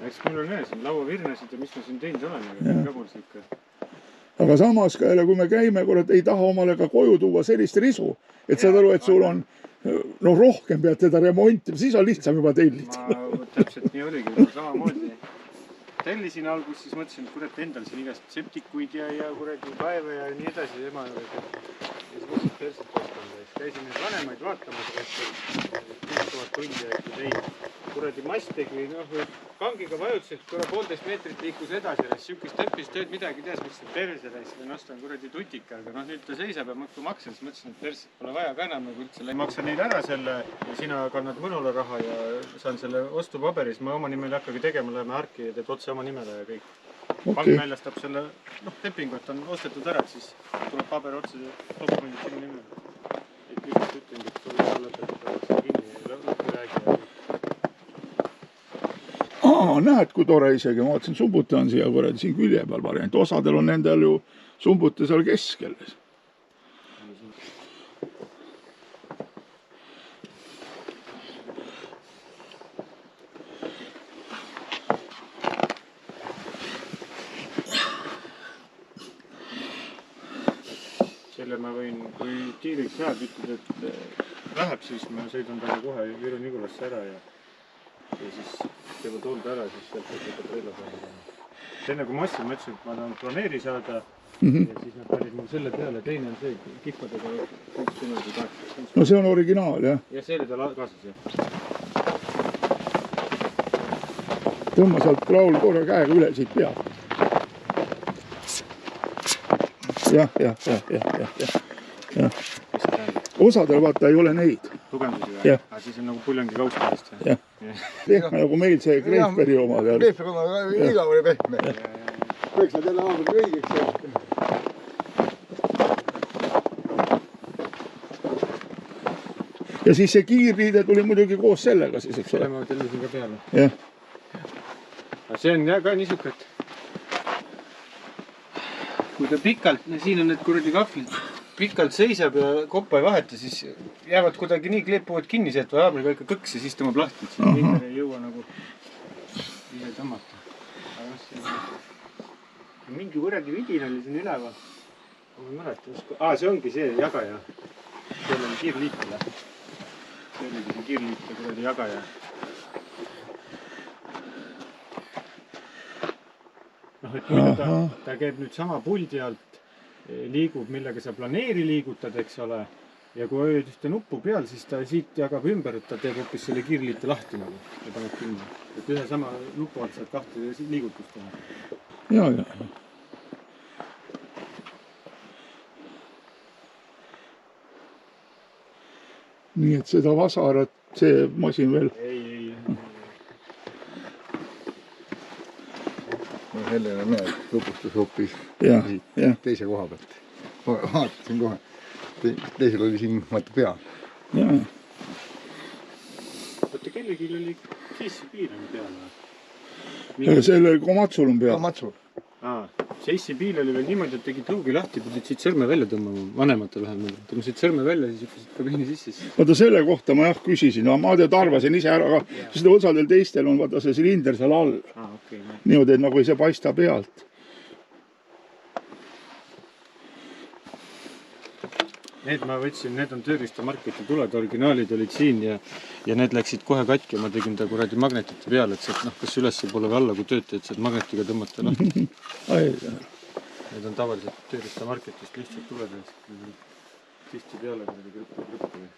Eks mul on ees, lauavirnasid ja mis ma siin teinud olen, jaburs ikka. Aga samas, kui me käime, kurat, ei taha omale ka koju tuua sellist risu, et saad aru, et sul on, rohkem pead teda remontima, siis on lihtsam juba tellida. Ma täpselt nii oligi, samamoodi. Tellisin algus, siis mõtlesin, et kurat endal siin igast septikuid ja kuradi kaeve ja nii edasi ema juures. Ja siis mõtlesin perselt ostanda. Käisin nüüd vanemaid vaatamas, et 6000 tundi ja ikka teid. Kuradi mastegi, kangiga vajutasid, kurra 1,5 meetrit liikus edasi, sihukest õppistööd midagi teas, mõtlesin, et perse reist või ostan kuradi tutika, aga nüüd ta seisab ja kui maksan, siis mõtlesin, et perset pole vaja ka enam üldse. Maksan neid ära selle ja sina kannad mõnule raha ja saan selle ostupaberis, ma oma nimele hakkagi tegema, läheme harki ja teed otse oma nimele ja kõik. Pank väljastab selle, lepingut on ostetud ära, siis tuleb paber otse dokumendid sinu nimele. Et lihtsalt ütlen, et tuleb alla lõpetada kinni ja lõppu räägi ja näed, kui tore isegi, ma vaatasin, sumbute on siia kuradi siin külje peal variant. Osadel on nendel ju sumbute seal keskel. Selle ma võin, kui tiiriks läheb, ütled, et läheb, siis ma sõidan talle kohe Viru-Nigulasse ära ja siis teevad hulda ära, siis sealt võtab reila saada. Enne kui ma ostsin, ma ütlesin, et ma tahan planeeri saada ja siis nad panid mul selle peale. Teine on see kihvadega 6,8. No see on originaal, jah? Ja see oli tal kaasas, jah. Tõmba sealt Raul korra käega üle siit peab. Jah. Osadel vaata ei ole neid. Tugevdusi või? Aga siis on nagu puljongi kaustalist. Jah. Pehme nagu meil see Kreefperi oma. Kreefperi oma, igav oli pehme. Võiks nad jälle aamul õigeks. Ja siis see kiirriide tuli muidugi koos sellega siis, eks ole. Selle ma tellisin ka peale. Jah. Aga see on ka niisugune, kui ta pikalt, siin on need kuradi kahvlid, pikalt seisab ja koppa ei vaheta, siis jäävad kuidagi nii kleepuvad kinni sealt või haamriga ikka kõks ja siis tõmbab lahti, et siin linder ei jõua nagu ise tõmmata. Mingi kuradi vidin oli siin üleval. Ma ei mäleta, see ongi see jagaja. Seal oli kiirliitele. See oligi see kiirliite kuradi jagaja. Et ta käib nüüd sama puldi alt, liigub, millega sa planeeri liigutad, eks ole. Ja kui hoiad ühte nuppu peal, siis ta siit jagab ümber, et ta teeb hoopis selle kiirliite lahti nagu ja paneb kinni. Et ühe sama nupu alt saad kahte liigutust teha. Ja. Nii et seda vasarat, see masin veel... Ei. Helena näed, lupustus hoopis teise koha pealt. Vaatasin kohe. Teisel oli siin mõte peal. Jaa. Võtta kellelgi oli seissi piil on peal. Sellel Komatsul on peal. Komatsul. Seissi piil oli veel niimoodi, et tegid luugi lahti, pidid siit sõrme välja tõmbama, vanemate vähemalt. Tõmbasid sõrme välja, siis hüppasid kabiini sisse. Vaata selle kohta ma küsisin, ma arvasin ise ära, aga seda osadel teistel on vaata see silinder seal all. Niimoodi, et nagu ei see paista pealt. Need ma võtsin, need on tööriistamarketi tuled, originaalid olid siin ja need läksid kohe katki. Ma tegin ta kuradi magnetite peale, et sealt kas üles poole või alla, kui töötajad sealt magnetiga tõmmata lahti. Need on tavaliselt tööriistamarketist lihtsalt tuled. Tihti peale krüppi.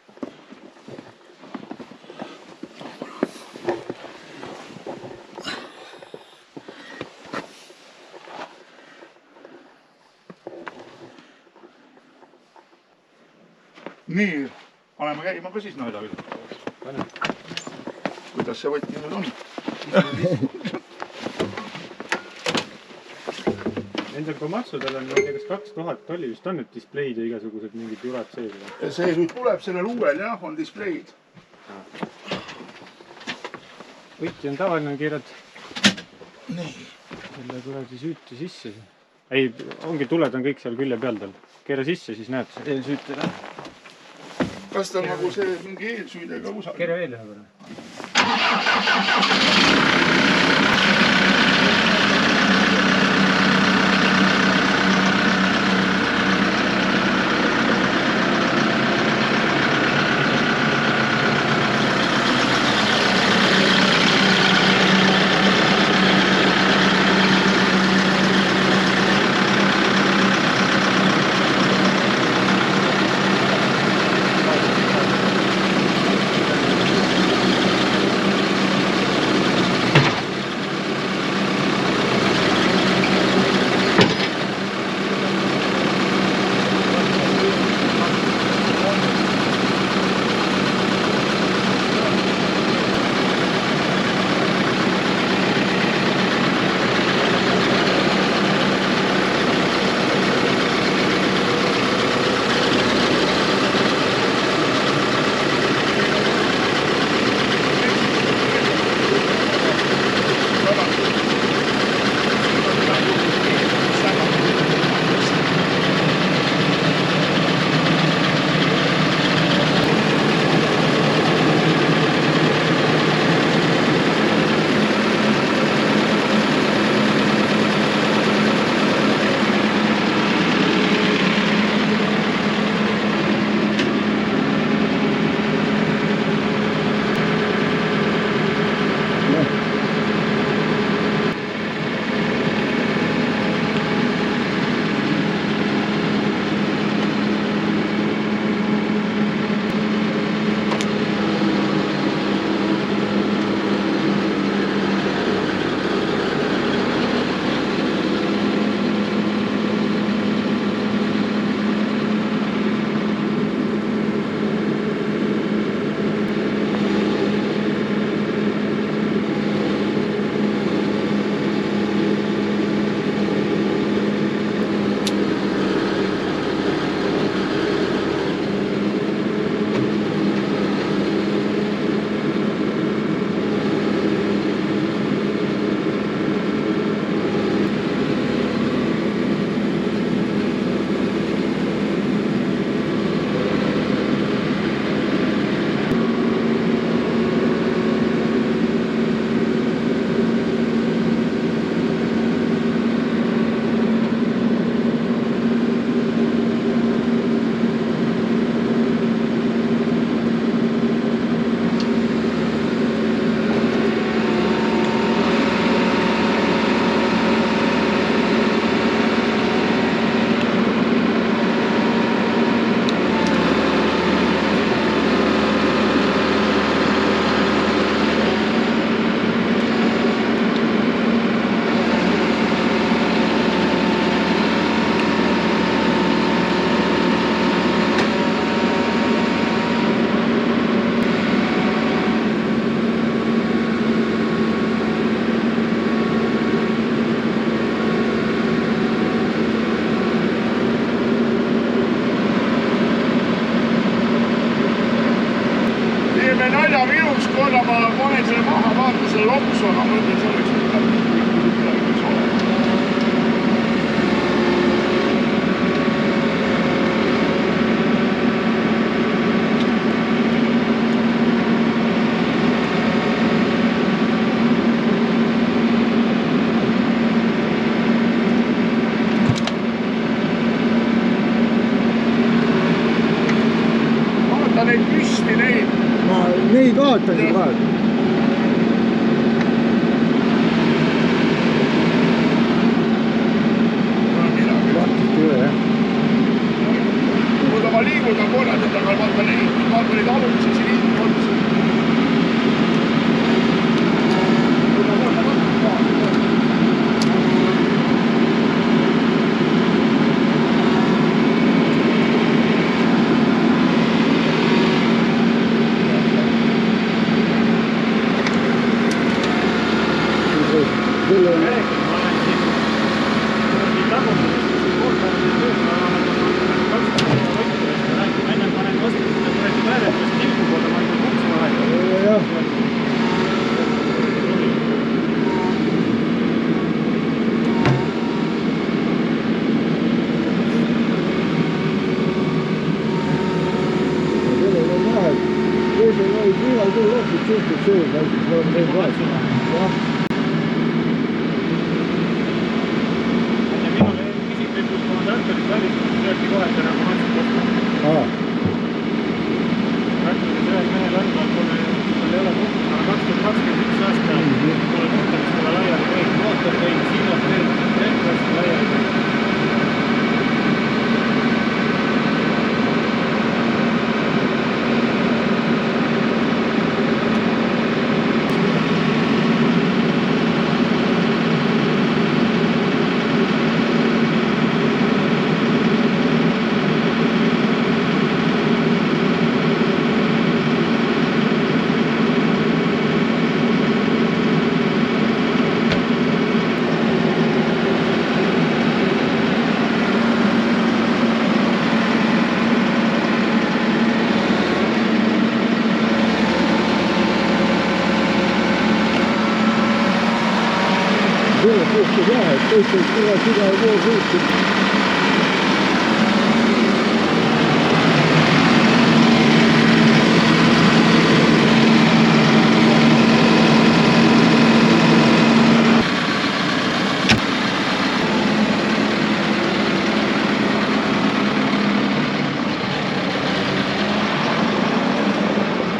Nii, paneme käima ka siis nõela üle. Kuidas see võti nüüd on? Nendel Komatsudel on näiteks 2000 oli vist on need displeid ja igasugused mingid jurad sees. See nüüd tuleb sellel uuel, jah, on displeid. Võti on tavaline, keerad Nii. selle kuradi süüti sisse. Ei, ongi tuled on kõik seal külje peal tal. Keera sisse, siis näed eelsüüte ära. Kas ta on nagu see mingi eelsüüdega kusagil? Keera veel ühe korra. ma mõtlen selleks, et ta võiks olla. Vaata neid püsti, neid. Ma neid vaatasin praegu. Kui ma liigutan korraldada, aga vaata neid alumisi siin otsa. Teised tulevad igal pool suutnud.